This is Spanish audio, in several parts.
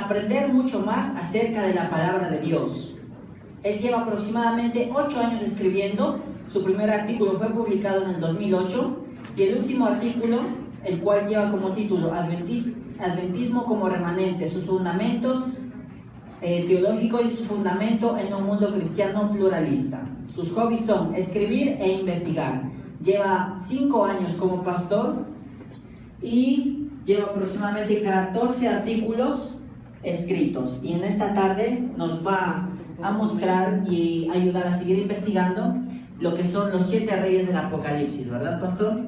aprender mucho más acerca de la palabra de Dios. Él lleva aproximadamente 8 años escribiendo. Su primer artículo fue publicado en el 2008 y el último artículo, el cual lleva como título Adventismo como remanente, sus fundamentos teológicos y su fundamento en un mundo cristiano pluralista. Sus hobbies son escribir e investigar. Lleva 5 años como pastor y lleva aproximadamente 14 artículos escritos. Y en esta tarde nos va a mostrar y ayudar a seguir investigando lo que son los 7 reyes del Apocalipsis, ¿verdad, pastor?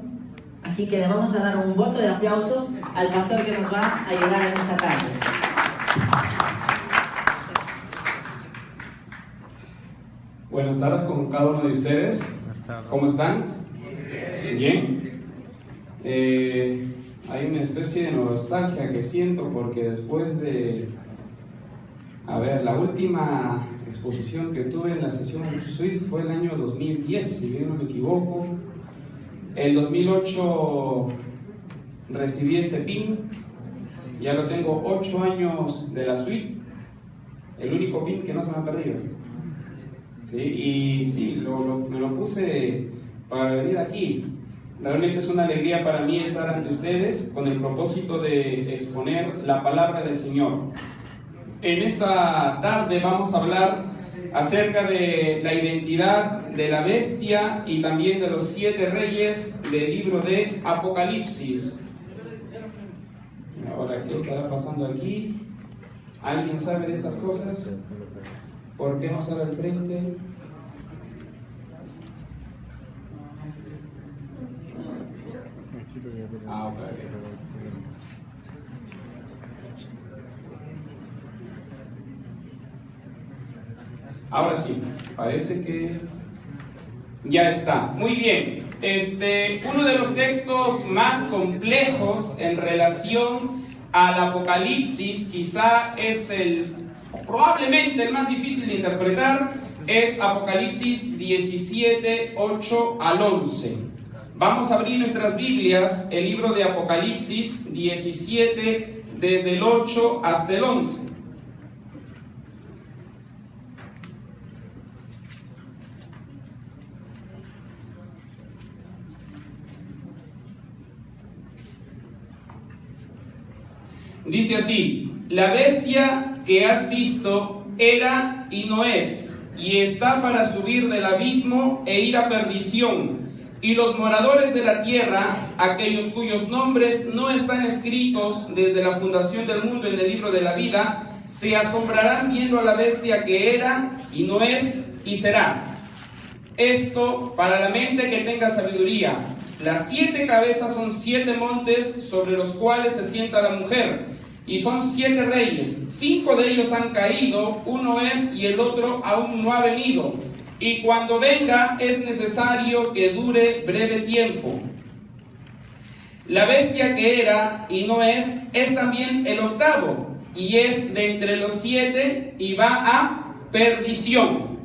Así que le vamos a dar un voto de aplausos al pastor que nos va a ayudar en esta tarde. Buenas tardes con cada uno de ustedes. ¿Cómo están? Bien. Hay una especie de nostalgia que siento porque después de... la última exposición que tuve en la sesión de Suite fue el año 2010, si bien no me equivoco. El 2008 recibí este PIN, ya lo tengo 8 años de la suite, el único PIN que no se me ha perdido. ¿Sí? Y sí, me lo puse para venir aquí. Realmente es una alegría para mí estar ante ustedes con el propósito de exponer la palabra del Señor. En esta tarde vamos a hablar acerca de la identidad de la bestia y también de los 7 reyes del libro de Apocalipsis. Ahora, ¿qué estará pasando aquí? ¿Alguien sabe de estas cosas? ¿Por qué no sale al frente? Ok. Ahora sí, parece que ya está. Muy bien. Uno de los textos más complejos en relación al Apocalipsis, quizá es probablemente el más difícil de interpretar, es Apocalipsis 17, 8 al 11. Vamos a abrir nuestras Biblias, el libro de Apocalipsis 17, desde el 8 hasta el 11. Dice así: la bestia que has visto era y no es, y está para subir del abismo e ir a perdición. Y los moradores de la tierra, aquellos cuyos nombres no están escritos desde la fundación del mundo en el libro de la vida, se asombrarán viendo a la bestia que era y no es y será. Esto para la mente que tenga sabiduría. Las 7 cabezas son 7 montes sobre los cuales se sienta la mujer, y son 7 reyes. 5 de ellos han caído, uno es y el otro aún no ha venido. Y cuando venga es necesario que dure breve tiempo. La bestia que era y no es también el octavo, y es de entre los 7 y va a perdición.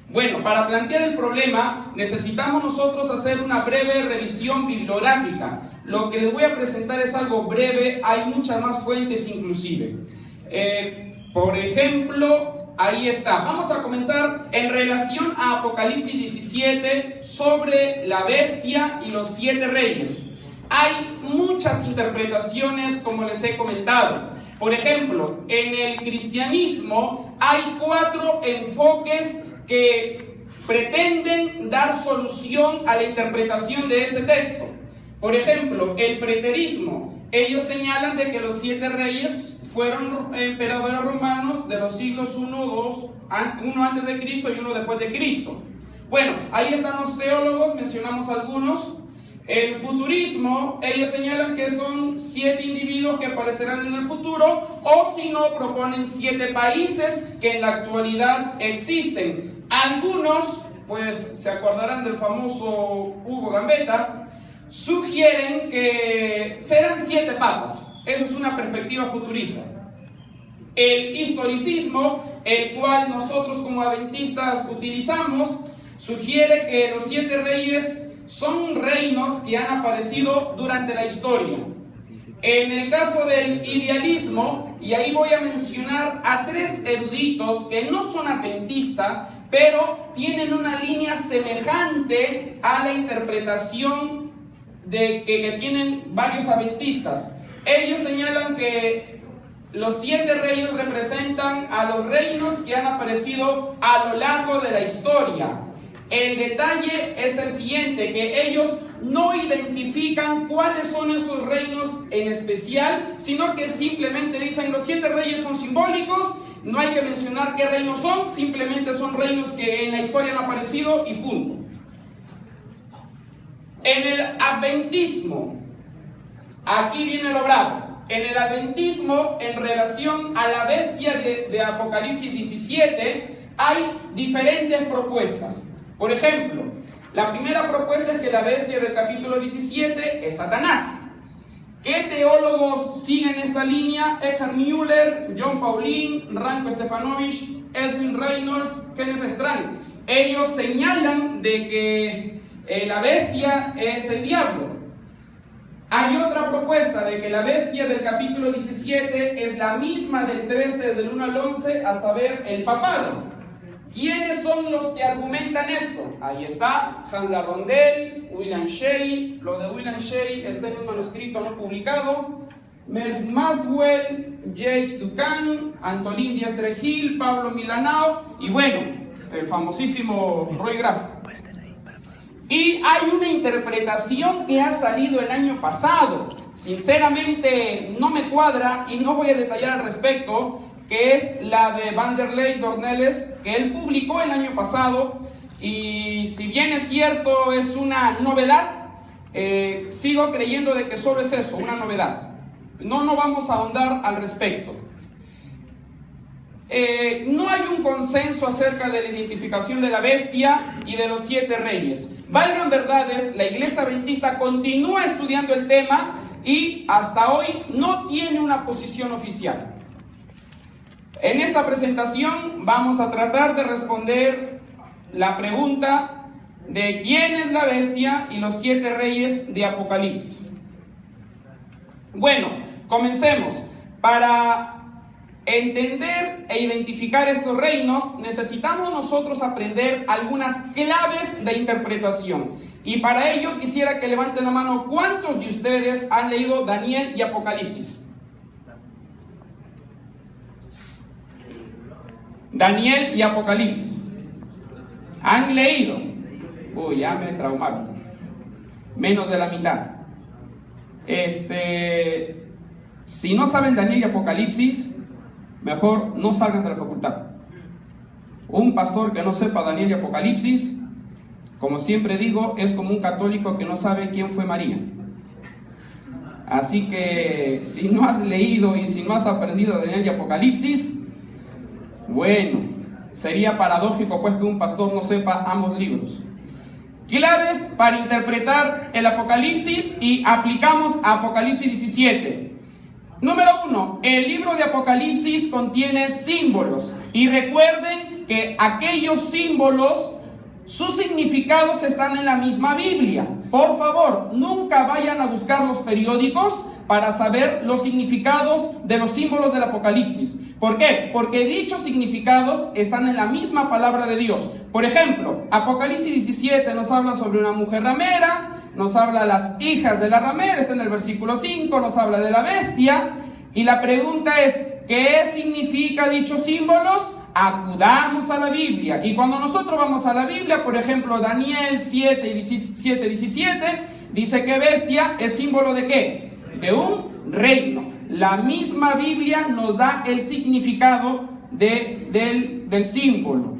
Bueno, para plantear el problema necesitamos nosotros hacer una breve revisión bibliográfica. Lo que les voy a presentar es algo breve, hay muchas más fuentes inclusive. Por ejemplo, ahí está. Vamos a comenzar en relación a Apocalipsis 17 sobre la bestia y los 7 reyes. Hay muchas interpretaciones, como les he comentado. Por ejemplo, en el cristianismo hay 4 enfoques que pretenden dar solución a la interpretación de este texto. Por ejemplo, el preterismo. Ellos señalan de que los 7 reyes fueron emperadores romanos de los siglos 1, 2, uno antes de Cristo y uno después de Cristo. Bueno, ahí están los teólogos, mencionamos algunos. El futurismo, ellos señalan que son 7 individuos que aparecerán en el futuro, o si no, proponen 7 países que en la actualidad existen. Algunos, pues se acordarán del famoso Hugo Gambetta, sugieren que serán 7 papas. Eso es una perspectiva futurista. El historicismo, el cual nosotros como adventistas utilizamos, sugiere que los 7 reyes son reinos que han aparecido durante la historia. En el caso del idealismo, y ahí voy a mencionar a 3 eruditos que no son adventistas, pero tienen una línea semejante a la interpretación que tienen varios adventistas. Ellos señalan que los 7 reyes representan a los reinos que han aparecido a lo largo de la historia. El detalle es el siguiente, que ellos no identifican cuáles son esos reinos en especial, sino que simplemente dicen los 7 reyes son simbólicos, no hay que mencionar qué reinos son, simplemente son reinos que en la historia han aparecido y punto. En el adventismo, aquí viene lo bravo. En el adventismo, en relación a la bestia de Apocalipsis 17, hay diferentes propuestas. Por ejemplo, la primera propuesta es que la bestia del capítulo 17 es Satanás. ¿Qué teólogos siguen esta línea? Eckhart Müller, John Paulin, Ranko Stefanovich, Edwin Reynolds, Kenneth Strang. Ellos señalan de que la bestia es el diablo. Hay otra propuesta de que la bestia del capítulo 17 es la misma del 13, del 1 al 11, a saber, el papado. ¿Quiénes son los que argumentan esto? Ahí está, Hans Lardondel, William Shea. Lo de William Shea está en un manuscrito no publicado. Merv Maswell, Jacques Ducan, Antolín Díaz Trejil, Pablo Milanao y bueno, el famosísimo Roy Graff. Y hay una interpretación que ha salido el año pasado. Sinceramente no me cuadra y no voy a detallar al respecto, que es la de Vanderlei Dornelles, que él publicó el año pasado, y si bien es cierto es una novedad, sigo creyendo de que solo es eso, una novedad. No vamos a ahondar al respecto. No hay un consenso acerca de la identificación de la bestia y de los 7 reyes. Valgan verdades, la Iglesia Adventista continúa estudiando el tema y hasta hoy no tiene una posición oficial. En esta presentación vamos a tratar de responder la pregunta de quién es la bestia y los 7 reyes de Apocalipsis. Bueno, comencemos. Para entender e identificar estos reinos, necesitamos nosotros aprender algunas claves de interpretación. Y para ello quisiera que levanten la mano cuántos de ustedes han leído Daniel y Apocalipsis. Daniel y Apocalipsis. ¿Han leído? Uy, ya me traumaron. Menos de la mitad. Si no saben Daniel y Apocalipsis, mejor no salgan de la facultad. Un pastor que no sepa Daniel y Apocalipsis, como siempre digo, es como un católico que no sabe quién fue María. Así que si no has leído y si no has aprendido Daniel y Apocalipsis, bueno, sería paradójico pues que un pastor no sepa ambos libros. Claves para interpretar el Apocalipsis y aplicamos a Apocalipsis 17. Número 1, el libro de Apocalipsis contiene símbolos y recuerden que aquellos símbolos, sus significados están en la misma Biblia. Por favor, nunca vayan a buscar los periódicos para saber los significados de los símbolos del Apocalipsis. ¿Por qué? Porque dichos significados están en la misma palabra de Dios. Por ejemplo, Apocalipsis 17 nos habla sobre una mujer ramera, nos habla de las hijas de la ramera, está en el versículo 5, nos habla de la bestia. Y la pregunta es, ¿qué significa dichos símbolos? Acudamos a la Biblia. Y cuando nosotros vamos a la Biblia, por ejemplo, Daniel 7, 17, dice que bestia es símbolo de ¿qué? De un reino. La misma Biblia nos da el significado del símbolo.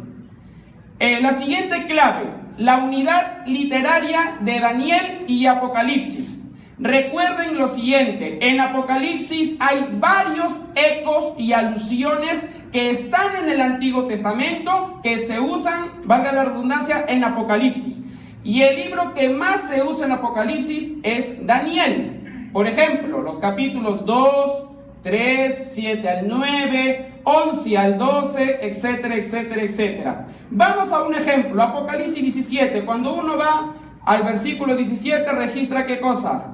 La siguiente clave, la unidad literaria de Daniel y Apocalipsis. Recuerden lo siguiente, en Apocalipsis hay varios ecos y alusiones que están en el Antiguo Testamento, que se usan, valga la redundancia, en Apocalipsis. Y el libro que más se usa en Apocalipsis es Daniel. Por ejemplo, los capítulos 2, 3, 7 al 9, 11 al 12, etcétera, etcétera, etcétera. Vamos a un ejemplo, Apocalipsis 17. Cuando uno va al versículo 17, registra ¿qué cosa?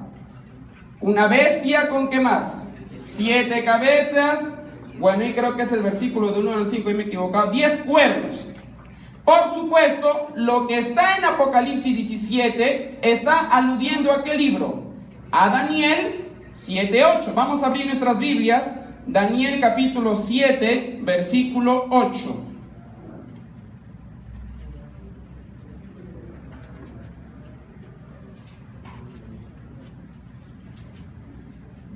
Una bestia con ¿qué más? 7 cabezas. Bueno, y creo que es el versículo de 1 al 5, y me he equivocado. 10 cuernos. Por supuesto, lo que está en Apocalipsis 17 está aludiendo a ¿qué libro? A Daniel 7:8. Vamos a abrir nuestras Biblias. Daniel capítulo 7, versículo 8.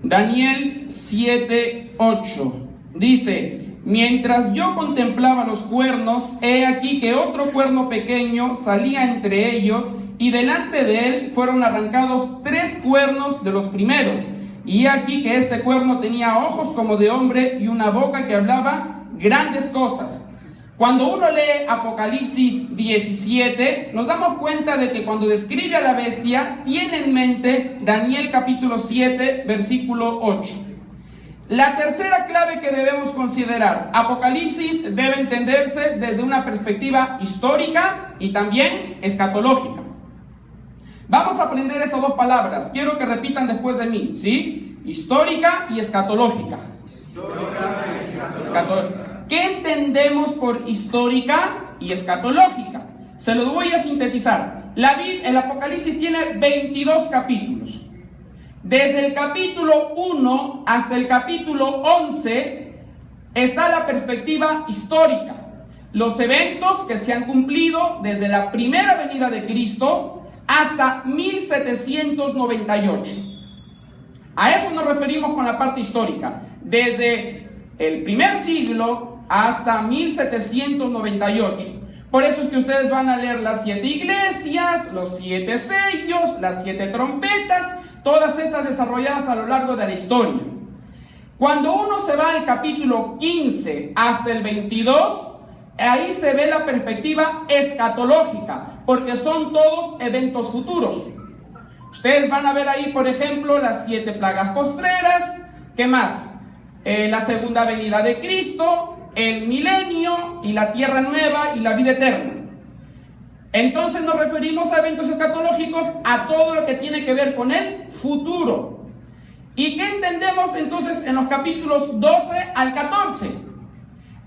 Daniel 7:8 dice: mientras yo contemplaba los cuernos, he aquí que otro cuerno pequeño salía entre ellos, y delante de él fueron arrancados 3 cuernos de los primeros. Y he aquí que este cuerno tenía ojos como de hombre y una boca que hablaba grandes cosas. Cuando uno lee Apocalipsis 17, nos damos cuenta de que cuando describe a la bestia, tiene en mente Daniel capítulo 7, versículo 8. La tercera clave que debemos considerar: Apocalipsis debe entenderse desde una perspectiva histórica y también escatológica. Vamos a aprender estas 2 palabras. Quiero que repitan después de mí, ¿sí? Histórica y escatológica. ¿Qué entendemos por histórica y escatológica? Se los voy a sintetizar. El Apocalipsis tiene 22 capítulos. Desde el capítulo 1 hasta el capítulo 11 está la perspectiva histórica. Los eventos que se han cumplido desde la primera venida de Cristo hasta 1798. A eso nos referimos con la parte histórica. Desde el primer siglo hasta 1798. Por eso es que ustedes van a leer las 7 iglesias, los 7 sellos, las 7 trompetas, todas estas desarrolladas a lo largo de la historia. Cuando uno se va al capítulo 15 hasta el 22, ahí se ve la perspectiva escatológica, porque son todos eventos futuros. Ustedes van a ver ahí, por ejemplo, las 7 plagas postreras. ¿Qué más? La segunda venida de Cristo, el milenio y la tierra nueva y la vida eterna. Entonces nos referimos a eventos escatológicos, a todo lo que tiene que ver con el futuro. ¿Y qué entendemos entonces en los capítulos 12 al 14?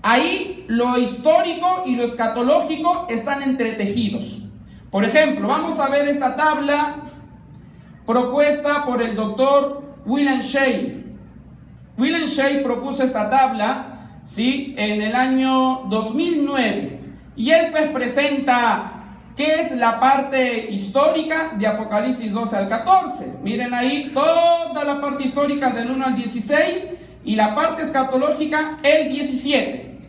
Ahí lo histórico y lo escatológico están entretejidos. Por ejemplo, vamos a ver esta tabla propuesta por el doctor William Shea. William Shea propuso esta tabla, ¿sí?, en el año 2009. Y él pues presenta qué es la parte histórica de Apocalipsis 12 al 14. Miren ahí toda la parte histórica del 1 al 16 y la parte escatológica el 17.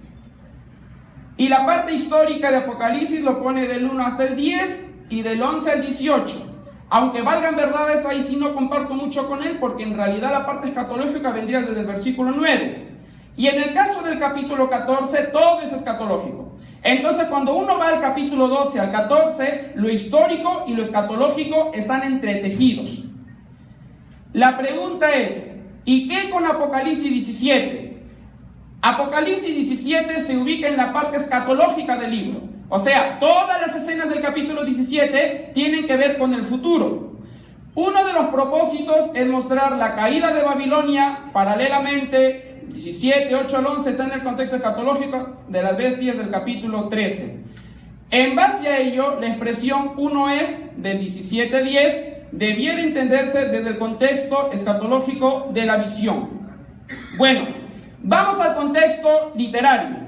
Y la parte histórica de Apocalipsis lo pone del 1 hasta el 10 y del 11 al 18. Aunque valgan verdades, ahí sí no comparto mucho con él, porque en realidad la parte escatológica vendría desde el versículo 9. Y en el caso del capítulo 14, todo es escatológico. Entonces, cuando uno va al capítulo 12 al 14, lo histórico y lo escatológico están entretejidos. La pregunta es, ¿y qué con Apocalipsis 17? Apocalipsis 17 se ubica en la parte escatológica del libro. O sea, todas las escenas del capítulo 17 tienen que ver con el futuro. Uno de los propósitos es mostrar la caída de Babilonia. Paralelamente, 17, 8 al 11 está en el contexto escatológico de las bestias del capítulo 13. En base a ello, la expresión uno es del 17:10 debiera entenderse desde el contexto escatológico de la visión. Bueno, vamos al contexto literario.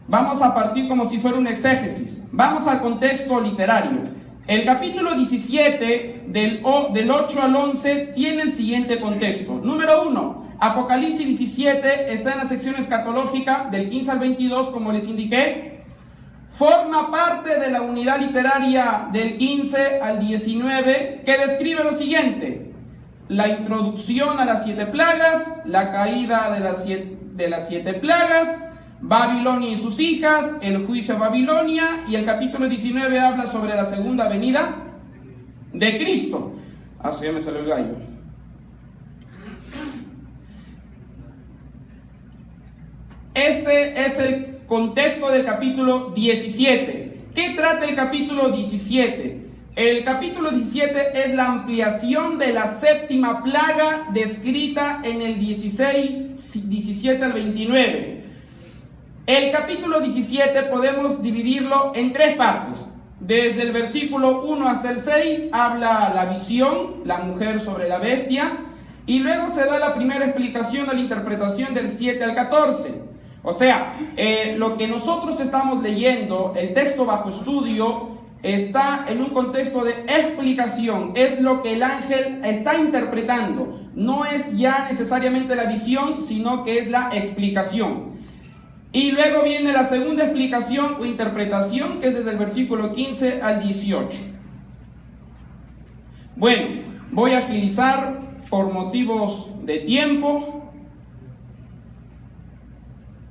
Vamos a partir como si fuera un exégesis. Vamos al contexto literario. El capítulo 17 del 8 al 11 tiene el siguiente contexto. Número 1, Apocalipsis 17 está en la sección escatológica del 15 al 22, como les indiqué. Forma parte de la unidad literaria del 15 al 19, que describe lo siguiente: la introducción a las 7 plagas, la caída de las 7 plagas, Babilonia y sus hijas, el juicio a Babilonia, y el capítulo 19 habla sobre la segunda venida de Cristo. Ya me salió el gallo. Este es el contexto del capítulo 17. ¿Qué trata el capítulo 17? El capítulo 17 es la ampliación de la séptima plaga descrita en el 17 al 29. El capítulo 17 podemos dividirlo en tres partes. Desde el versículo 1 hasta el 6 habla la visión, la mujer sobre la bestia, y luego se da la primera explicación de la interpretación del 7 al 14. O sea, lo que nosotros estamos leyendo, el texto bajo estudio, está en un contexto de explicación, es lo que el ángel está interpretando, no es ya necesariamente la visión, sino que es la explicación. Y luego viene la segunda explicación o interpretación, que es desde el versículo 15 al 18. Bueno, voy a agilizar por motivos de tiempo.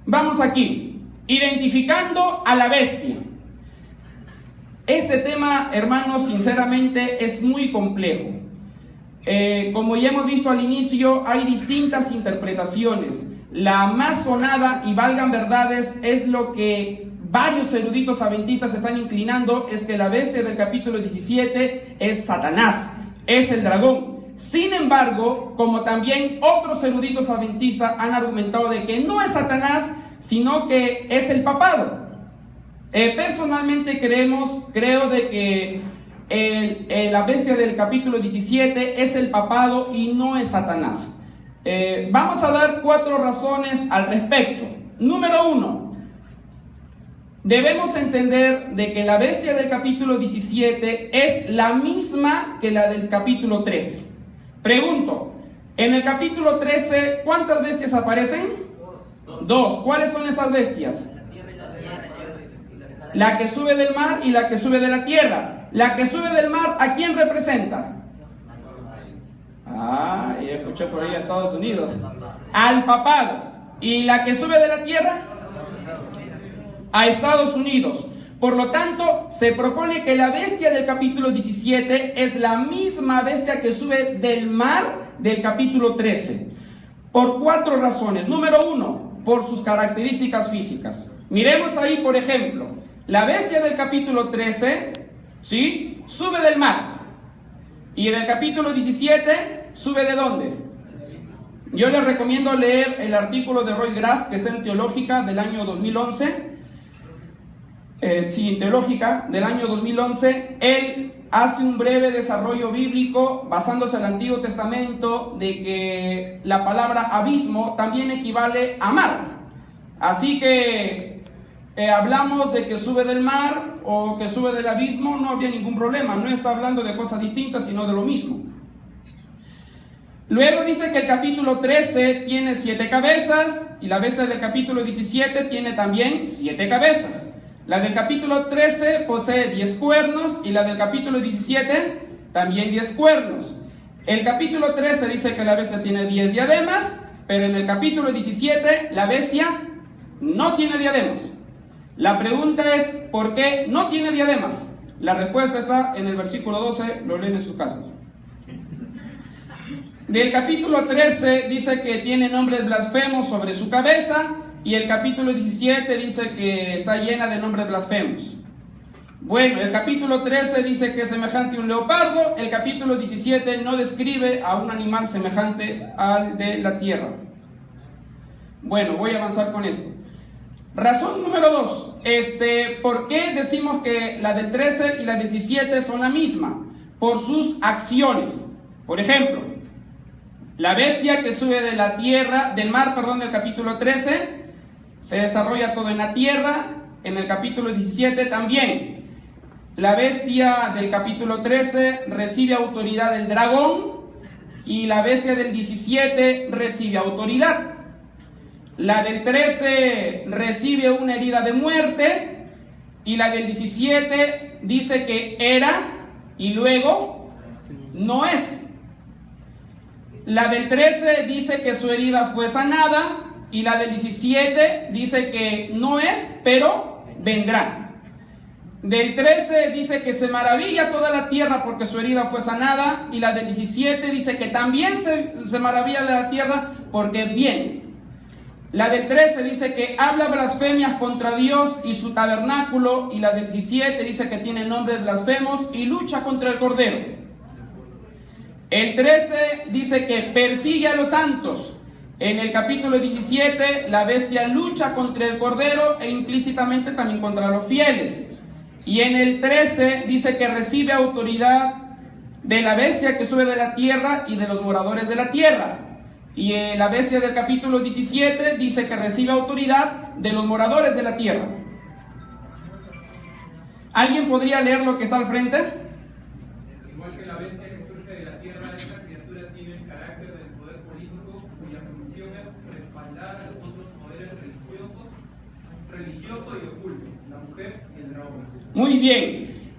Vamos aquí, identificando a la bestia. Este tema, hermanos, sinceramente es muy complejo. Como ya hemos visto al inicio, hay distintas interpretaciones. La más sonada, y valgan verdades, es lo que varios eruditos adventistas están inclinando, es que la bestia del capítulo 17 es Satanás, es el dragón. Sin embargo, como también otros eruditos adventistas han argumentado de que no es Satanás, sino que es el papado. Personalmente creo de que la bestia del capítulo 17 es el papado y no es Satanás. Vamos a dar 4 razones al respecto. Número 1, debemos entender de que la bestia del capítulo 17 es la misma que la del capítulo 13. Pregunto, en el capítulo 13, ¿cuántas bestias aparecen? 2. ¿Cuáles son esas bestias? La que sube del mar y la que sube de la tierra. La que sube del mar, ¿a quién representa? Ya escuché por ahí a Estados Unidos. Al papado. ¿Y la que sube de la tierra? A Estados Unidos. Por lo tanto, se propone que la bestia del capítulo 17 es la misma bestia que sube del mar del capítulo 13. Por 4 razones. Número 1, por sus características físicas. Miremos ahí, por ejemplo, la bestia del capítulo 13, ¿sí?, sube del mar. Y en el capítulo 17, ¿sube de dónde? Yo les recomiendo leer el artículo de Roy Graff, que está en Teológica del año 2011. En Teológica del año 2011, él hace un breve desarrollo bíblico basándose en el Antiguo Testamento de que la palabra abismo también equivale a mar. Así que hablamos de que sube del mar o que sube del abismo, no habría ningún problema, no está hablando de cosas distintas sino de lo mismo. Luego dice que el capítulo 13 tiene 7 cabezas y la bestia del capítulo 17 tiene también 7 cabezas. La del capítulo 13 posee 10 cuernos y la del capítulo 17 también 10 cuernos. El capítulo 13 dice que la bestia tiene 10 diademas, pero en el capítulo 17 la bestia no tiene diademas. La pregunta es, ¿por qué no tiene diademas? La respuesta está en el versículo 12, lo leen en sus casas. Del capítulo 13 dice que tiene nombres blasfemos sobre su cabeza, y el capítulo 17 dice que está llena de nombres blasfemos. Bueno, el capítulo 13 dice que es semejante a un leopardo, el capítulo 17 no describe a un animal semejante al de la tierra. Bueno, voy a avanzar con esto. Razón número 2, ¿por qué decimos que la del 13 y la del 17 son la misma? Por sus acciones. Por ejemplo, la bestia que sube de la tierra, del mar, del capítulo 13, se desarrolla todo en la tierra. En el capítulo 17 también. La bestia del capítulo 13 recibe autoridad del dragón y la bestia del 17 recibe autoridad. La del 13 recibe una herida de muerte y la del 17 dice que era y luego no es. La del 13 dice que su herida fue sanada y la del 17 dice que no es, pero vendrá. Del 13 dice que se maravilla toda la tierra porque su herida fue sanada, y la del 17 dice que también se maravilla de la tierra porque viene. La del 13 dice que habla blasfemias contra Dios y su tabernáculo, y la del 17 dice que tiene nombres blasfemos y lucha contra el Cordero. El 13 dice que persigue a los santos. En el capítulo 17 la bestia lucha contra el Cordero e implícitamente también contra los fieles. Y en el 13 dice que recibe autoridad de la bestia que sube de la tierra y de los moradores de la tierra. Y la bestia del capítulo 17 dice que recibe autoridad de los moradores de la tierra. ¿Alguien podría leer lo que está al frente? Igual que la bestia que surge de la tierra, esta criatura tiene el carácter del poder político, cuya función es respaldar a los otros poderes religiosos y ocultos, la mujer y el dragón. Muy bien.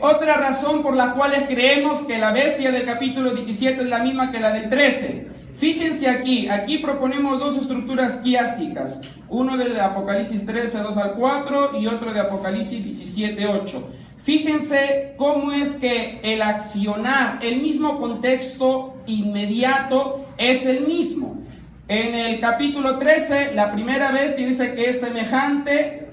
Otra razón por la cual creemos que la bestia del capítulo 17 es la misma que la del 13. Fíjense aquí proponemos dos estructuras quiásticas, uno del Apocalipsis 13, 2 al 4 y otro de Apocalipsis 17, 8. Fíjense cómo es que el accionar, el mismo contexto inmediato es el mismo. En el capítulo 13, la primera bestia dice que es semejante,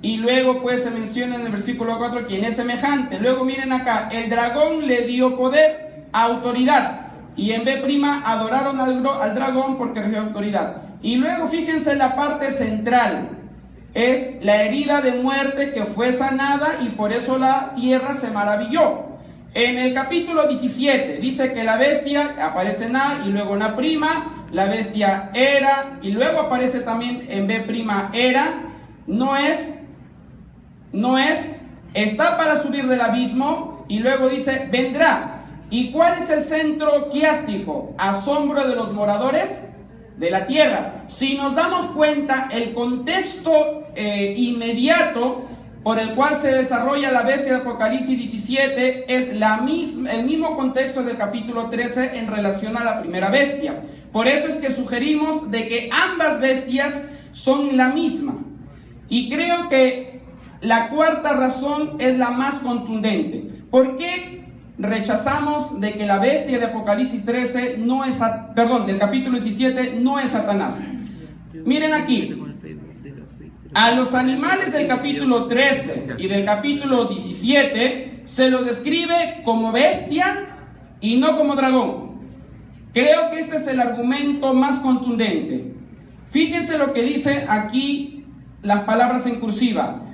y luego pues se menciona en el versículo 4 quién es semejante. Luego miren acá, el dragón le dio poder, autoridad. Y en B' adoraron al dragón porque recibió autoridad. Y luego fíjense la parte central. Es la herida de muerte que fue sanada y por eso la tierra se maravilló. En el capítulo 17 dice que la bestia, aparece en A y luego en A', la bestia era, y luego aparece también en B' era, no es, está para subir del abismo, y luego dice vendrá. ¿Y cuál es el centro quiástico? Asombro de los moradores de la tierra. Si nos damos cuenta, el contexto inmediato por el cual se desarrolla la bestia de Apocalipsis 17 es el mismo contexto del capítulo 13 en relación a la primera bestia. Por eso es que sugerimos de que ambas bestias son la misma. Y creo que la cuarta razón es la más contundente. ¿Por qué rechazamos de que la bestia de Apocalipsis 13 no es, del capítulo 17 no es Satanás? Miren aquí, a los animales del capítulo 13 y del capítulo 17 se los describe como bestia y no como dragón. Creo que este es el argumento más contundente. Fíjense lo que dice aquí las palabras en cursiva.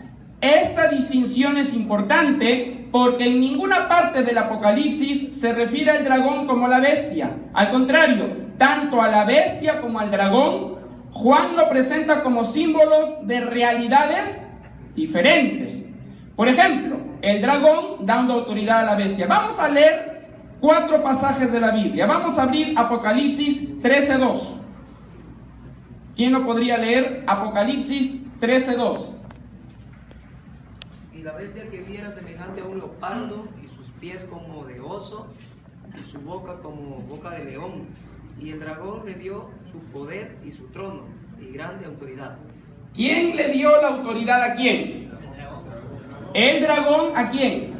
Esta distinción es importante porque en ninguna parte del Apocalipsis se refiere al dragón como la bestia. Al contrario, tanto a la bestia como al dragón, Juan lo presenta como símbolos de realidades diferentes. Por ejemplo, el dragón dando autoridad a la bestia. Vamos a leer 4 pasajes de la Biblia. Vamos a abrir Apocalipsis 13:2. ¿Quién lo podría leer? Apocalipsis 13:2. Y la bestia que viera semejante a un leopardo, y sus pies como de oso, y su boca como boca de león. Y el dragón le dio su poder y su trono, y grande autoridad. ¿Quién le dio la autoridad a quién? El dragón, ¿a quién?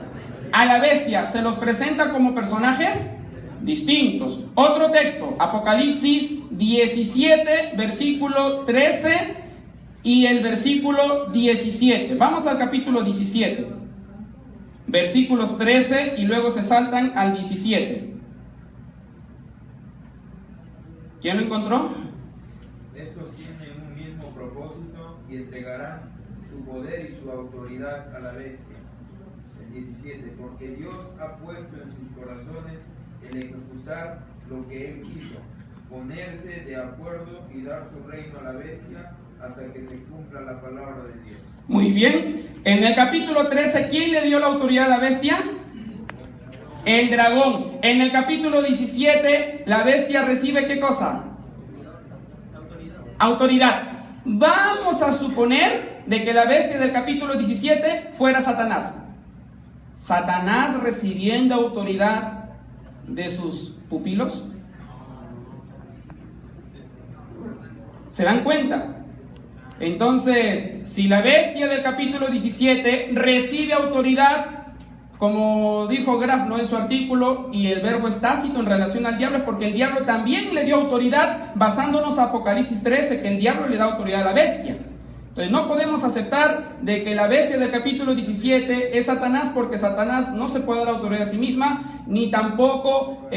A la bestia. Se los presenta como personajes distintos. Otro texto, Apocalipsis 17, versículo 13 y el versículo 17. Vamos al capítulo 17, versículos 13 y luego se saltan al 17. ¿Quién lo encontró? Estos tienen un mismo propósito y entregarán su poder y su autoridad a la bestia. El 17, porque Dios ha puesto en sus corazones el ejecutar lo que Él quiso, ponerse de acuerdo y dar su reino a la bestia hasta que se cumpla la palabra de Dios. Muy bien. En el capítulo 13, ¿quién le dio la autoridad a la bestia? El dragón. En el capítulo 17, la bestia recibe ¿qué cosa? Autoridad. Vamos a suponer de que la bestia del capítulo 17 fuera Satanás. ¿Satanás recibiendo autoridad de sus pupilos? ¿Se dan cuenta? Entonces, si la bestia del capítulo 17 recibe autoridad, como dijo Graf, no en su artículo, y el verbo es tácito en relación al diablo, es porque el diablo también le dio autoridad, basándonos a Apocalipsis 13, que el diablo le da autoridad a la bestia. Entonces no podemos aceptar de que la bestia del capítulo 17 es Satanás, porque Satanás no se puede dar autoridad a sí misma, ni tampoco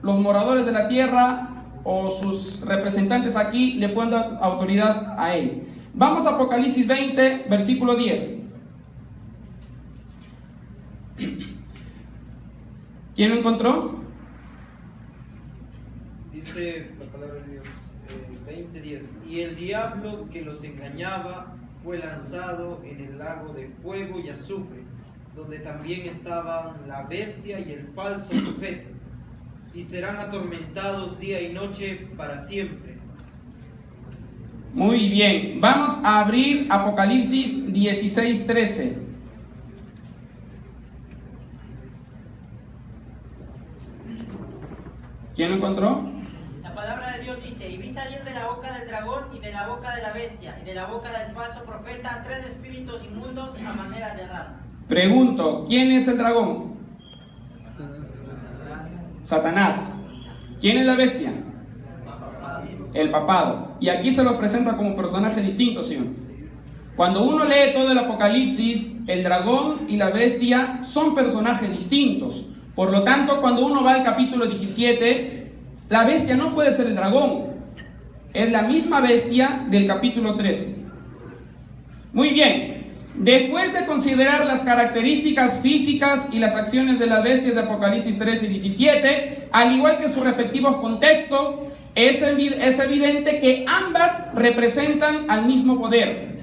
los moradores de la tierra o sus representantes aquí le pueden dar autoridad a él. Vamos a Apocalipsis 20, versículo 10. ¿Quién lo encontró? Dice la palabra de Dios, 20:10. Y el diablo que los engañaba fue lanzado en el lago de fuego y azufre, donde también estaban la bestia y el falso profeta, y serán atormentados día y noche para siempre. Muy bien, vamos a abrir Apocalipsis 16:13. ¿Quién lo encontró? La palabra de Dios dice: y vi salir de la boca del dragón y de la boca de la bestia y de la boca del falso profeta 3 espíritus inmundos a manera de rana. Pregunto, ¿quién es el dragón? Satanás. ¿Quién es la bestia? El papado. Y aquí se lo presenta como personaje distinto, ¿sí? Cuando uno lee todo el Apocalipsis, el dragón y la bestia son personajes distintos. Por lo tanto, cuando uno va al capítulo 17, la bestia no puede ser el dragón. Es la misma bestia del capítulo 13. Muy bien. Después de considerar las características físicas y las acciones de las bestias de Apocalipsis 13 y 17, al igual que sus respectivos contextos, es evidente que ambas representan al mismo poder.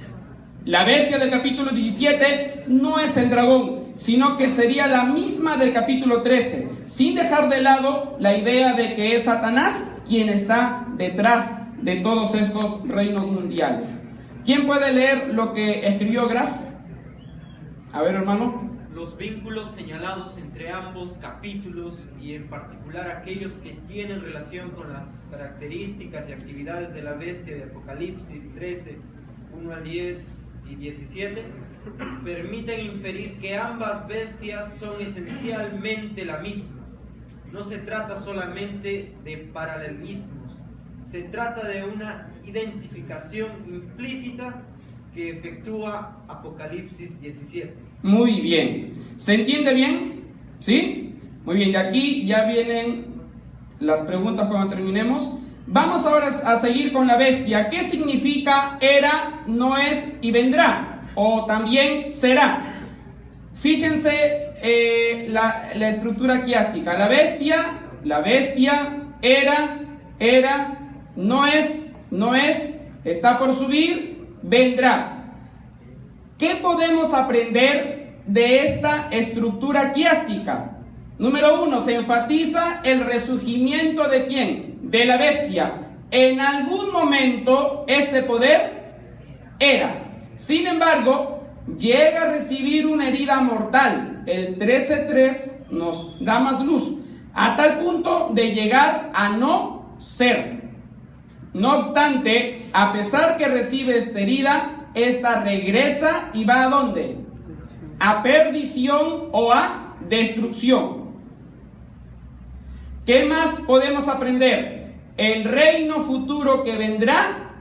La bestia del capítulo 17 no es el dragón, sino que sería la misma del capítulo 13, sin dejar de lado la idea de que es Satanás quien está detrás de todos estos reinos mundiales. ¿Quién puede leer lo que escribió Graf? A ver, hermano. Los vínculos señalados entre ambos capítulos, y en particular aquellos que tienen relación con las características y actividades de la bestia de Apocalipsis 13, 1 al 10 y 17, permiten inferir que ambas bestias son esencialmente la misma. No se trata solamente de paralelismos, se trata de una identificación implícita que efectúa Apocalipsis 17. Muy bien. ¿Se entiende bien? ¿Sí? Muy bien, de aquí ya vienen las preguntas cuando terminemos. Vamos ahora a seguir con la bestia. ¿Qué significa era, no es y vendrá? O también será. Fíjense la estructura quiástica. La bestia, era, no es, está por subir, vendrá. ¿Qué podemos aprender de esta estructura quiástica? Número 1, se enfatiza el resurgimiento ¿de quién? De la bestia. En algún momento este poder era. Sin embargo, llega a recibir una herida mortal. El 13:3 nos da más luz, a tal punto de llegar a no ser. No obstante, a pesar que recibe esta herida, esta regresa y va ¿a dónde? A perdición o a destrucción. ¿Qué más podemos aprender? El reino futuro que vendrá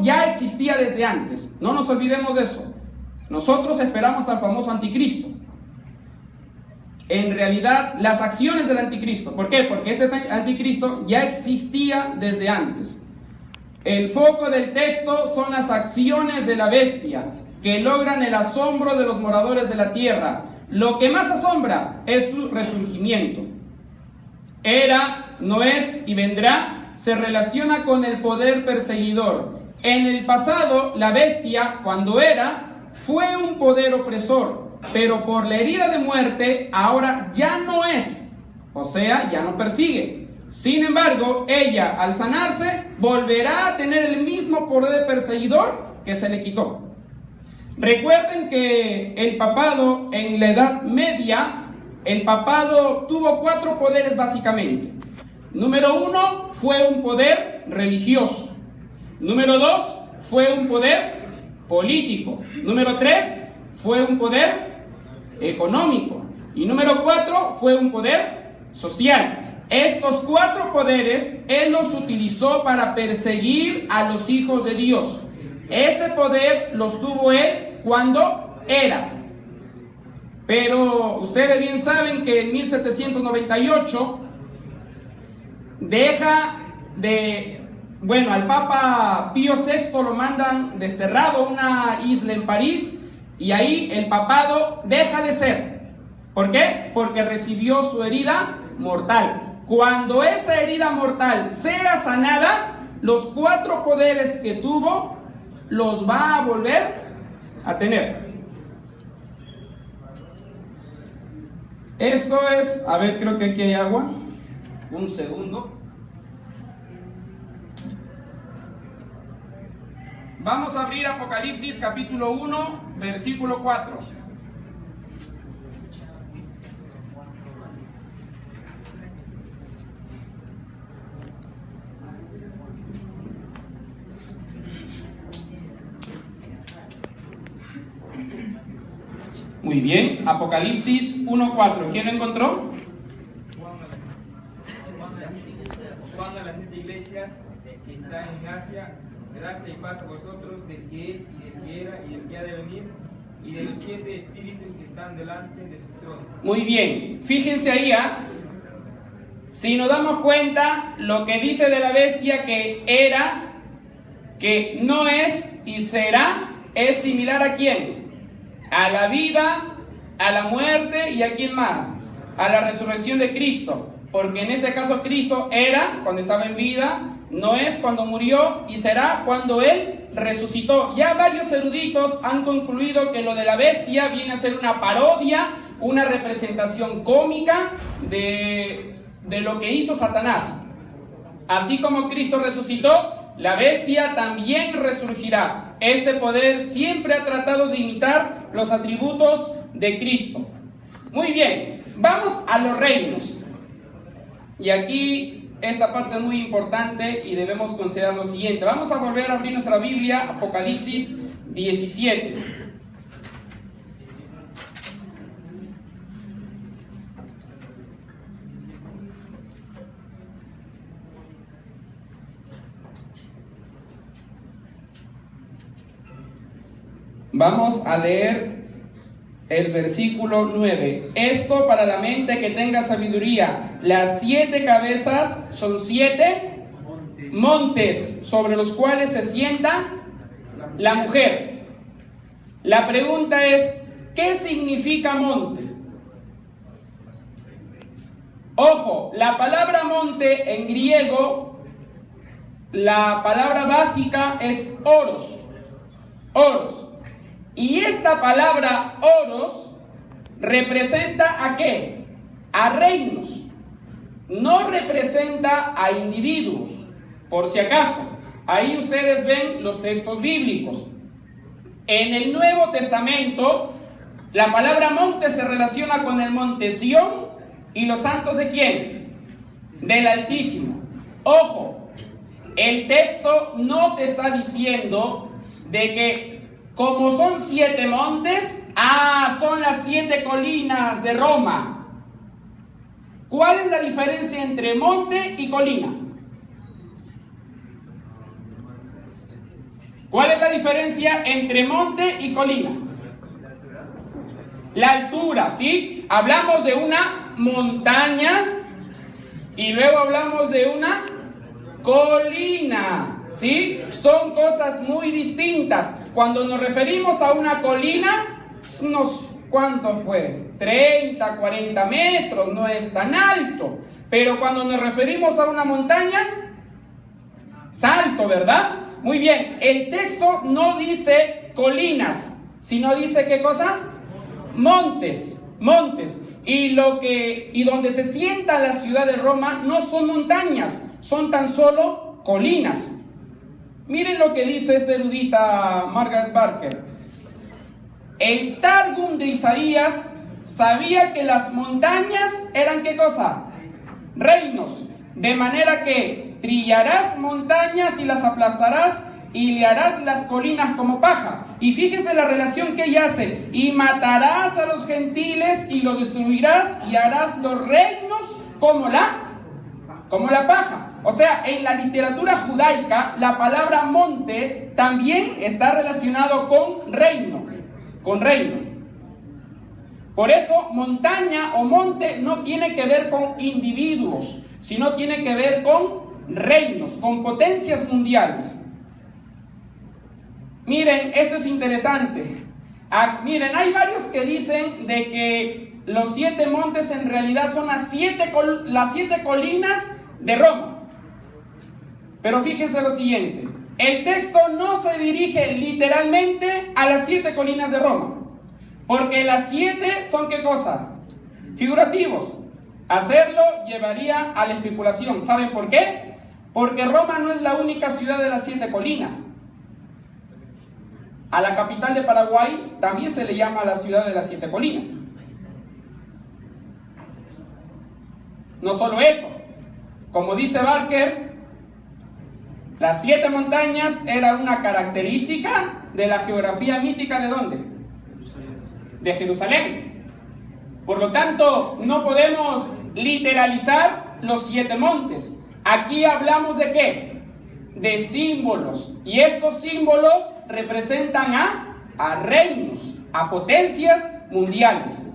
ya existía desde antes. No nos olvidemos de eso. Nosotros esperamos al famoso anticristo. En realidad, las acciones del anticristo. ¿Por qué? Porque este anticristo ya existía desde antes. El foco del texto son las acciones de la bestia, que logran el asombro de los moradores de la tierra. Lo que más asombra es su resurgimiento. Era, no es y vendrá se relaciona con el poder perseguidor. En el pasado, la bestia, cuando era, fue un poder opresor, pero por la herida de muerte, ahora ya no es, o sea, ya no persigue. Sin embargo, ella, al sanarse, volverá a tener el mismo poder perseguidor que se le quitó. Recuerden que el papado en la Edad Media, el papado tuvo 4 poderes básicamente. Número 1 fue un poder religioso. Número 2 fue un poder político. Número 3 fue un poder económico. Y número 4 fue un poder social. Estos 4 poderes él los utilizó para perseguir a los hijos de Dios. Ese poder los tuvo él cuando era. Pero ustedes bien saben que en 1798 al Papa Pío VI lo mandan desterrado a una isla en París, y ahí el papado deja de ser. ¿Por qué? Porque recibió su herida mortal. Cuando esa herida mortal sea sanada, los 4 poderes que tuvo los va a volver a tener. Esto es, a ver, creo que aquí hay agua. Un segundo. Vamos a abrir Apocalipsis capítulo 1, versículo 4. Muy bien, Apocalipsis 1:4. ¿Quién lo encontró? Juan a las 7 iglesias que está en Asia, gracia y paz a vosotros, del que es, y del que era, y del que ha de venir, y de los 7 espíritus que están delante de su trono. Muy bien, fíjense ahí, si nos damos cuenta, lo que dice de la bestia que era, que no es y será, es similar ¿a quién? A la vida, a la muerte y ¿a quién más? A la resurrección de Cristo. Porque en este caso Cristo era cuando estaba en vida, no es cuando murió, y será cuando Él resucitó. Ya varios eruditos han concluido que lo de la bestia viene a ser una parodia, una representación cómica de lo que hizo Satanás. Así como Cristo resucitó, la bestia también resurgirá. Este poder siempre ha tratado de imitar los atributos de Cristo. Muy bien, vamos a los reinos. Y aquí esta parte es muy importante y debemos considerar lo siguiente. Vamos a volver a abrir nuestra Biblia, Apocalipsis 17. Vamos a leer el versículo 9. Esto para la mente que tenga sabiduría. Las 7 cabezas son 7 montes sobre los cuales se sienta la mujer. La pregunta es, ¿qué significa monte? Ojo, la palabra monte en griego, la palabra básica es oros. Oros. Y esta palabra oros representa ¿a qué? A reinos. No representa a individuos. Por si acaso, ahí ustedes ven los textos bíblicos. En el Nuevo Testamento, la palabra monte se relaciona con el monte Sión y los santos ¿de quién? Del Altísimo. Ojo, el texto no te está diciendo de que como son 7 montes, son las 7 colinas de Roma. ¿Cuál es la diferencia entre monte y colina? ¿Cuál es la diferencia entre monte y colina? La altura, ¿sí? Hablamos de una montaña y luego hablamos de una colina, ¿sí? Son cosas muy distintas. Cuando nos referimos a una colina, ¿cuánto fue? 30, 40 metros, no es tan alto. Pero cuando nos referimos a una montaña, es alto, ¿verdad? Muy bien, el texto no dice colinas, sino dice ¿qué cosa? Montes, montes. Y donde se sienta la ciudad de Roma no son montañas, son tan solo colinas. Miren lo que dice esta erudita Margaret Barker. El Targum de Isaías sabía que las montañas eran ¿qué cosa? Reinos. De manera que trillarás montañas y las aplastarás y le harás las colinas como paja. Y fíjense la relación que ella hace. Y matarás a los gentiles y los destruirás y harás los reinos como la paja. O sea, en la literatura judaica, la palabra monte también está relacionado con reino. Por eso, montaña o monte no tiene que ver con individuos, sino tiene que ver con reinos, con potencias mundiales. Miren, esto es interesante. Miren, hay varios que dicen de que los 7 montes en realidad son las siete colinas de Roma. Pero fíjense lo siguiente, el texto no se dirige literalmente a las 7 colinas de Roma, porque las 7 son ¿qué cosa? Figurativos. Hacerlo llevaría a la especulación. ¿Saben por qué? Porque Roma no es la única ciudad de las 7 colinas. A la capital de Paraguay también se le llama la ciudad de las 7 colinas. No solo eso, como dice Barker, las 7 montañas eran una característica de la geografía mítica ¿de dónde? De Jerusalén. Por lo tanto, no podemos literalizar los 7 montes. Aquí hablamos ¿de qué? De símbolos. Y estos símbolos representan a reinos, a potencias mundiales.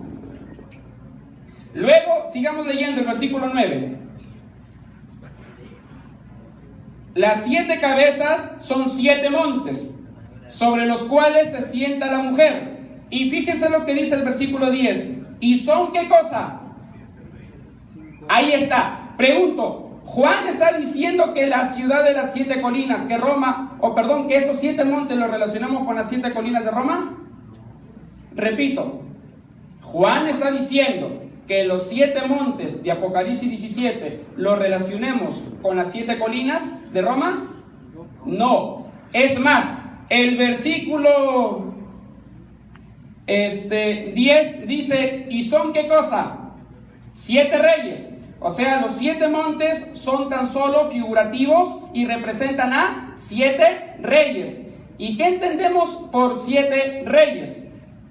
Luego, sigamos leyendo el versículo 9. Las 7 cabezas son 7 montes, sobre los cuales se sienta la mujer. Y fíjense lo que dice el versículo 10. ¿Y son qué cosa? Ahí está. Pregunto, ¿Juan está diciendo que la ciudad de las 7 colinas, que Roma, que estos 7 montes los relacionamos con las 7 colinas de Roma? Repito, Juan está diciendo que los 7 montes de Apocalipsis 17 los relacionemos con las 7 colinas de Roma. No. Es más, el versículo 10 dice, ¿y son qué cosa? 7 reyes. O sea, los 7 montes son tan solo figurativos y representan a 7 reyes. ¿Y qué entendemos por 7 reyes?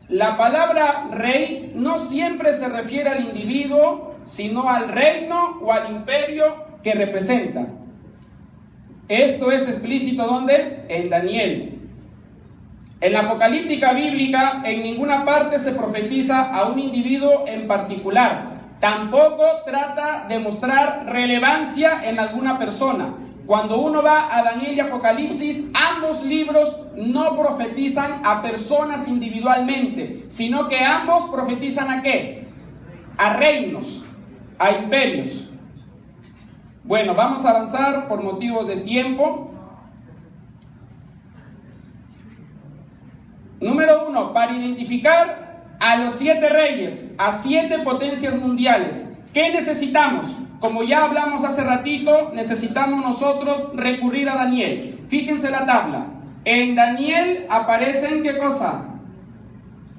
La palabra rey no siempre se refiere al individuo, sino al reino o al imperio que representa. Esto es explícito ¿dónde? En Daniel. En la apocalíptica bíblica, en ninguna parte se profetiza a un individuo en particular. Tampoco trata de mostrar relevancia en alguna persona. Cuando uno va a Daniel y Apocalipsis, ambos libros no profetizan a personas individualmente, sino que ambos profetizan ¿a qué? A reinos, a imperios. Bueno, vamos a avanzar por motivos de tiempo. Número 1, para identificar a los 7 reyes, a 7 potencias mundiales, ¿qué necesitamos? Como ya hablamos hace ratito, necesitamos nosotros recurrir a Daniel. Fíjense la tabla. En Daniel aparecen, ¿qué cosa?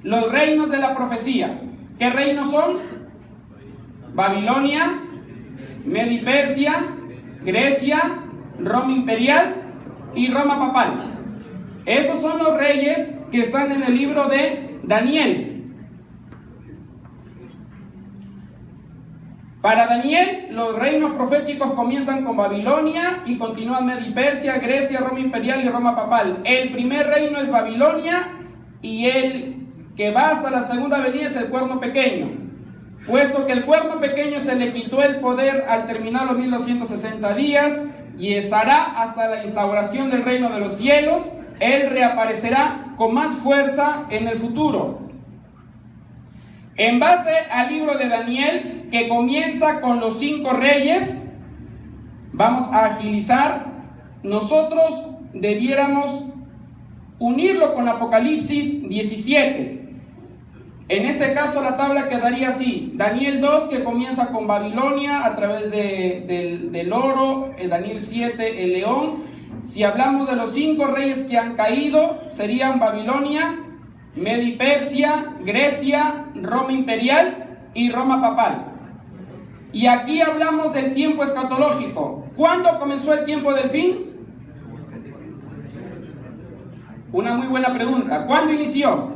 Los reinos de la profecía. ¿Qué reinos son? Babilonia, Media y Persia, Grecia, Roma imperial y Roma papal. Esos son los reyes que están en el libro de Daniel. Para Daniel, los reinos proféticos comienzan con Babilonia y continúan Media y Persia, Grecia, Roma imperial y Roma papal. El primer reino es Babilonia y el que va hasta la segunda venida es el cuerno pequeño. Puesto que el cuerno pequeño se le quitó el poder al terminar los 1260 días y estará hasta la instauración del reino de los cielos, él reaparecerá con más fuerza en el futuro. En base al libro de Daniel, que comienza con los 5 reyes, vamos a agilizar. Nosotros debiéramos unirlo con Apocalipsis 17. En este caso la tabla quedaría así: Daniel 2, que comienza con Babilonia a través del oro, Daniel 7, el león. Si hablamos de los 5 reyes que han caído, serían Babilonia, Media y Persia, Grecia, Roma imperial y Roma papal. Y aquí hablamos del tiempo escatológico. ¿Cuándo comenzó el tiempo del fin? Una muy buena pregunta. ¿Cuándo inició?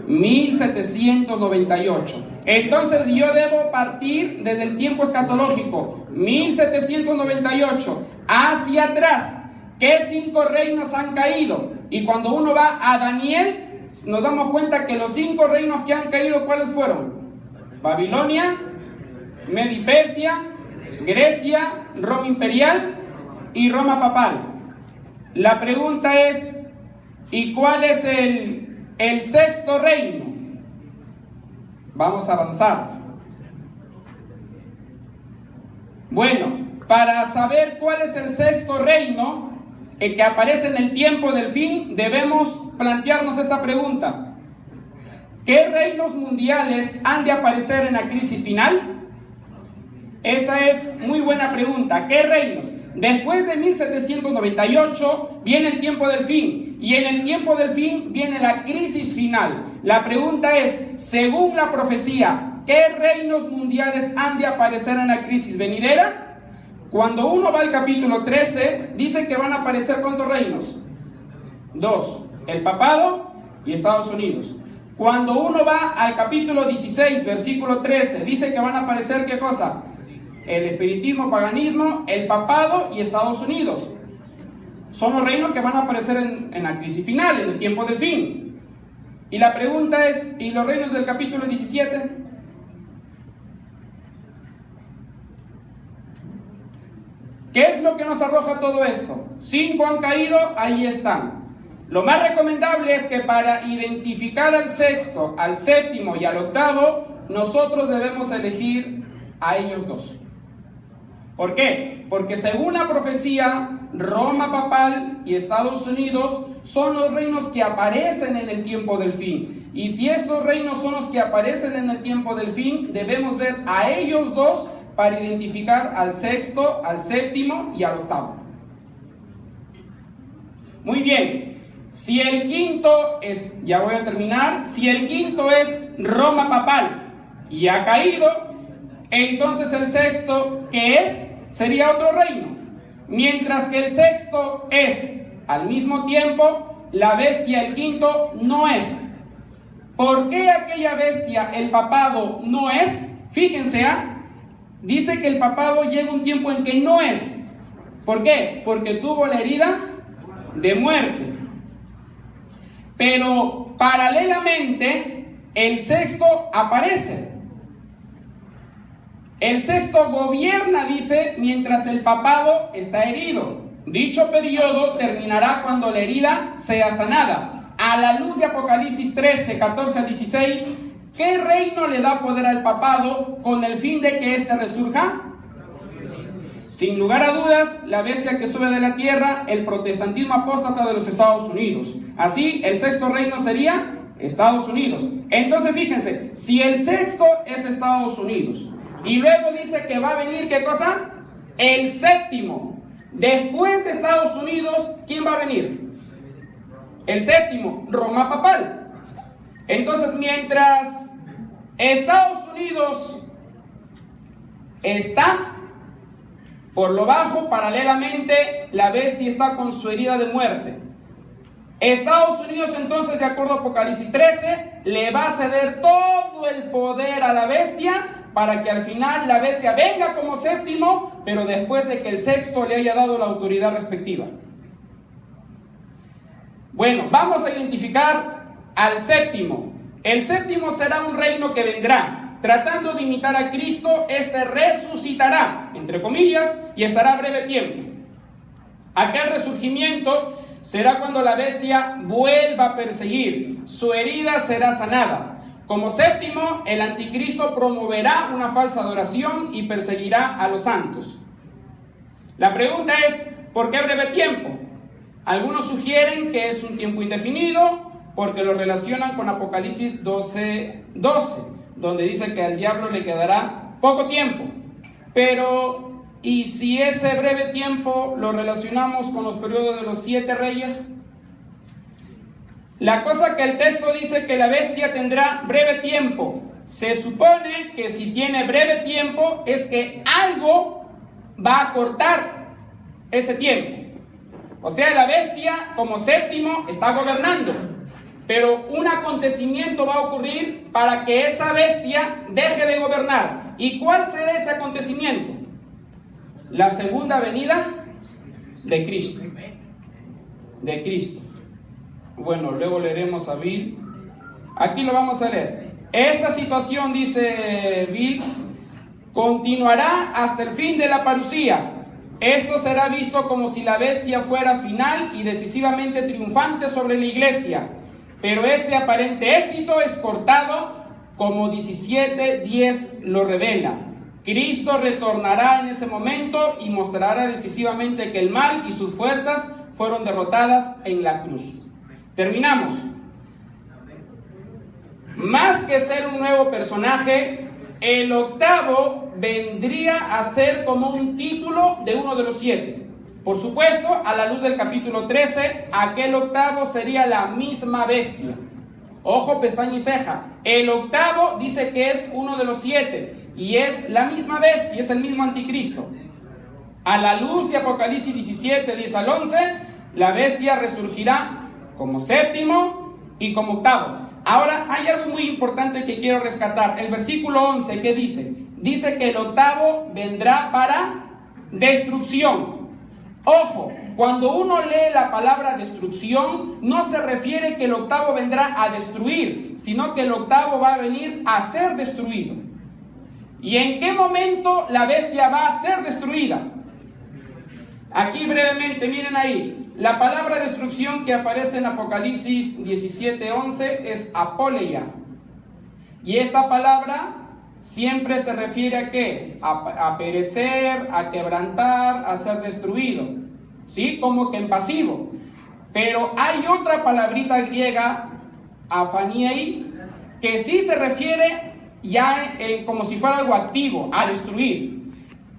1798. Entonces yo debo partir desde el tiempo escatológico, 1798, hacia atrás. ¿Qué 5 reinos han caído? Y cuando uno va a Daniel, nos damos cuenta que los 5 reinos que han caído, ¿cuáles fueron? Babilonia, Media y Persia, Grecia, Roma imperial y Roma papal. La pregunta es, ¿y cuál es el sexto reino? Vamos a avanzar. Bueno, para saber cuál es el sexto reino que aparece en el tiempo del fin, debemos plantearnos esta pregunta. ¿Qué reinos mundiales han de aparecer en la crisis final? Esa es muy buena pregunta. ¿Qué reinos? Después de 1798 viene el tiempo del fin, y en el tiempo del fin viene la crisis final. La pregunta es, según la profecía, ¿qué reinos mundiales han de aparecer en la crisis venidera? Cuando uno va al capítulo 13, dice que van a aparecer ¿cuántos reinos? 2, el papado y Estados Unidos. Cuando uno va al capítulo 16, versículo 13, dice que van a aparecer ¿qué cosa? El espiritismo, paganismo, el papado y Estados Unidos. Son los reinos que van a aparecer en la crisis final, en el tiempo del fin. Y la pregunta es, ¿y los reinos del capítulo 17? ¿Qué es lo que nos arroja todo esto? 5 han caído, ahí están. Lo más recomendable es que para identificar al sexto, al séptimo y al octavo, nosotros debemos elegir a ellos 2. ¿Por qué? Porque según la profecía, Roma papal y Estados Unidos son los reinos que aparecen en el tiempo del fin. Y si estos reinos son los que aparecen en el tiempo del fin, debemos ver a ellos 2 para identificar al sexto, al séptimo y al octavo. Muy bien. Si el quinto es, ya voy a terminar, si el quinto es Roma papal y ha caído, entonces el sexto, ¿qué es? Sería otro reino. Mientras que el sexto es, al mismo tiempo, la bestia, el quinto, no es. ¿Por qué aquella bestia, el papado, no es? Fíjense, dice que el papado llega un tiempo en que no es. ¿Por qué? Porque tuvo la herida de muerte. Pero paralelamente, el sexto aparece. El sexto gobierna, dice, mientras el papado está herido. Dicho periodo terminará cuando la herida sea sanada. A la luz de Apocalipsis 13, 14 a 16, ¿qué reino le da poder al papado con el fin de que éste resurja? Sin lugar a dudas, la bestia que sube de la tierra, el protestantismo apóstata de los Estados Unidos. Así, el sexto reino sería Estados Unidos. Entonces, fíjense, si el sexto es Estados Unidos, y luego dice que va a venir, ¿qué cosa? El séptimo. Después de Estados Unidos, ¿quién va a venir? El séptimo, Roma papal. Entonces, mientras Estados Unidos está por lo bajo, paralelamente, la bestia está con su herida de muerte. Estados Unidos, entonces, de acuerdo a Apocalipsis 13, le va a ceder todo el poder a la bestia para que al final la bestia venga como séptimo, pero después de que el sexto le haya dado la autoridad respectiva. Bueno, vamos a identificar al séptimo. El séptimo será un reino que vendrá. Tratando de imitar a Cristo, este resucitará, entre comillas, y estará breve tiempo. Aquel resurgimiento será cuando la bestia vuelva a perseguir. Su herida será sanada. Como séptimo, el anticristo promoverá una falsa adoración y perseguirá a los santos. La pregunta es, ¿por qué breve tiempo? Algunos sugieren que es un tiempo indefinido porque lo relacionan con Apocalipsis 12:12, donde dice que al diablo le quedará poco tiempo. Pero, ¿y si ese breve tiempo lo relacionamos con los periodos de los 7 reyes? La cosa que el texto dice que la bestia tendrá breve tiempo. Se supone que si tiene breve tiempo es que algo va a cortar ese tiempo. O sea, la bestia como séptimo está gobernando. Pero un acontecimiento va a ocurrir para que esa bestia deje de gobernar. ¿Y cuál será ese acontecimiento? La segunda venida de Cristo. De Cristo. Bueno, luego leeremos a Bill. Aquí lo vamos a leer. Esta situación, dice Bill, continuará hasta el fin de la parucía. Esto será visto como si la bestia fuera final y decisivamente triunfante sobre la iglesia. Pero este aparente éxito es cortado, como 17:10 lo revela. Cristo retornará en ese momento y mostrará decisivamente que el mal y sus fuerzas fueron derrotadas en la cruz. Terminamos. Más que ser un nuevo personaje, el octavo vendría a ser como un título de uno de los 7. Por supuesto, a la luz del capítulo 13, aquel octavo sería la misma bestia. Ojo, pestaña y ceja. El octavo dice que es uno de los 7 y es la misma bestia, es el mismo anticristo. A la luz de Apocalipsis 17, 10 al 11, la bestia resurgirá como séptimo y como octavo. Ahora, hay algo muy importante que quiero rescatar. El versículo 11, ¿qué dice? Dice que el octavo vendrá para destrucción. Ojo, cuando uno lee la palabra destrucción, no se refiere que el octavo vendrá a destruir, sino que el octavo va a venir a ser destruido. ¿Y en qué momento la bestia va a ser destruida? Aquí brevemente, miren ahí, la palabra destrucción que aparece en Apocalipsis 17:11 es apoleia. Y esta palabra siempre se refiere a ¿qué? A perecer, a quebrantar, a ser destruido. ¿Sí? Como que en pasivo. Pero hay otra palabrita griega, aphaniei, que sí se refiere ya como si fuera algo activo, a destruir.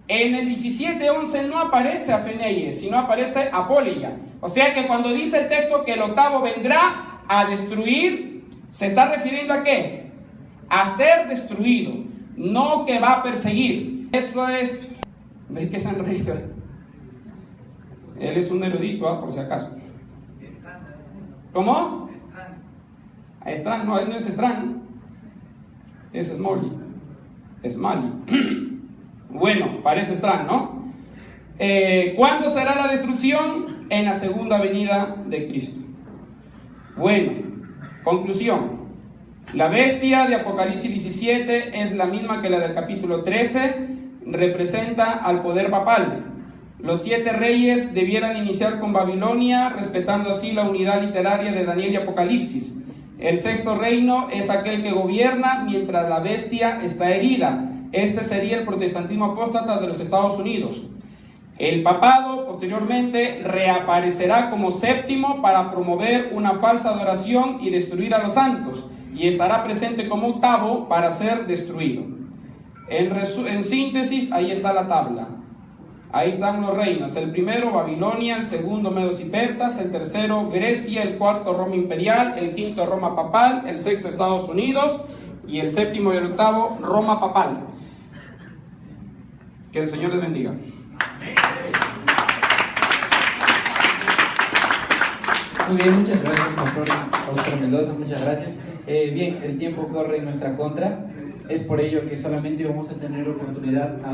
En el 17:11 no aparece aphaniei, sino aparece apoleia. O sea que cuando dice el texto que el octavo vendrá a destruir, se está refiriendo a ¿qué? A ser destruido, no que va a perseguir. Eso es... ¿De qué se han reído? Él es un erudito, por si acaso. ¿Cómo? Strang, no, él no es Strang. Es Smalley. Smalley. Bueno, parece Strang, ¿no? ¿Cuándo será la destrucción? En la segunda venida de Cristo. Bueno, conclusión. La bestia de Apocalipsis 17 es la misma que la del capítulo 13, representa al poder papal. Los 7 reyes debieran iniciar con Babilonia, respetando así la unidad literaria de Daniel y Apocalipsis. El 6º reino es aquel que gobierna mientras la bestia está herida. Este sería el protestantismo apóstata de los Estados Unidos. El papado posteriormente reaparecerá como séptimo para promover una falsa adoración y destruir a los santos, y estará presente como octavo para ser destruido. En síntesis, ahí está la tabla. Ahí están los reinos. El primero, Babilonia. El segundo, Medos y Persas. El tercero, Grecia. El cuarto, Roma imperial. El quinto, Roma papal. El sexto, Estados Unidos. Y el séptimo y el octavo, Roma papal. Que el Señor les bendiga. Muy bien, muchas gracias, Pastor Oscar Mendoza, muchas gracias. Bien, el tiempo corre en nuestra contra, es por ello que solamente vamos a tener oportunidad a